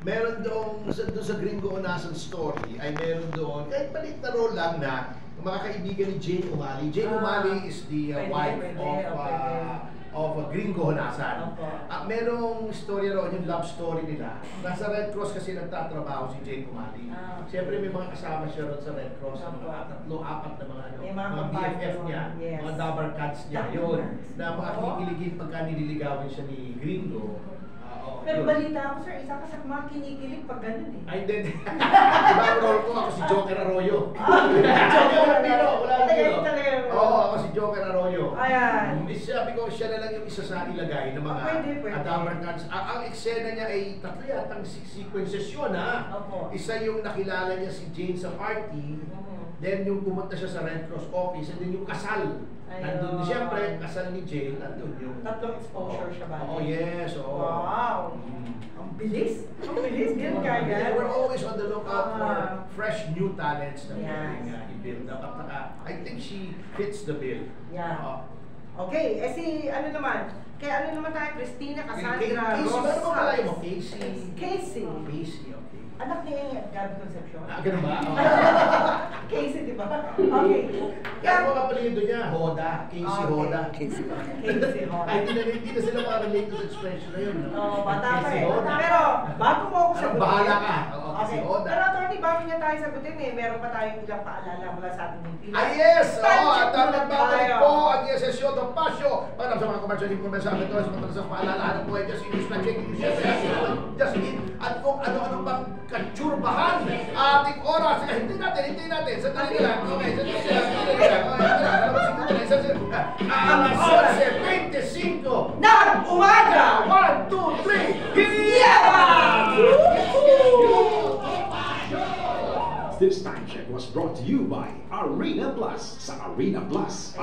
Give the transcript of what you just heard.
meron doon sa Gringo Onasan story, ay meron doon, kahit palit na role lang na mga kaibigan ni Jane Umali. Jane Umali is the wife of Gringo Onasan. Merong story ron, yung love story nila. Nasa Red Cross kasi nagtatrabaho si Jane Umali. Siyempre may mga kasama siya ron sa Red Cross, mga tatlo-apat na mga BFF niya, mga Dabar Cats niya, yun, na mga kikiligin pagka nililigawan siya ni Gringo. Pero balita ko, sir, isa ka sa mga kinikilig pag ganun eh. Ay, hindi. Diba ang role ko? Ako si Joker Arroyo. Oo, ako si Joker Arroyo. Ayan. Sabi ko, siya na lang yung isa sa ilagay ng mga Dabar Cats. Ang eksena niya ay tatlo yatang sequences yun, ha? Isa yung nakilala niya si Jane sa party. Then yung pumunta siya sa Red Cross office, and then yung kasal. Nandun, siyempre, kasal ni Jane, nandun yung... Tatlong exposure siya ba? Oh, yes, oo. Wow! Ang bilis! Ang bilis! Ganun kaya. We're always on the lookout for fresh new talents na pwedeng i-build up. I think she fits the bill. Yeah. Okay, si ano naman? Kaya ano naman tayo? Christina, Cassandra, Casey, Rosa. ano ba pala mo? Casey? Casey. Casey, okay. Anak ni Gabby Concepcion. Ganun ba? Casey, di ba? Okay. Kaya mga apelido niya, Hoda. Casey Hoda. Casey Hoda. Ay, hindi na sila makarelate sa expression na yun. Oo, bata pa eh. Pero, bago mo ako sagutin. Bahala ka. Casey Hoda. Pero attorney, bago niya tayo sagutin eh, meron pa tayong ilang paalala mula sa ating mga pila. Yes! Oo, at nagbabalik po ang Sesyon ng Pasyo. Para sa mga commercial information ito, sa mga sa paalalahan po ay just use na check just in at kung ano-ano bang katsurbahan ating oras. Hindi natin. Sandali lang. Okay, alas 11:25 ng umaga! 1, 2, 3, Yeah! This time check was brought to you by Arena Plus. Sa Arena Plus,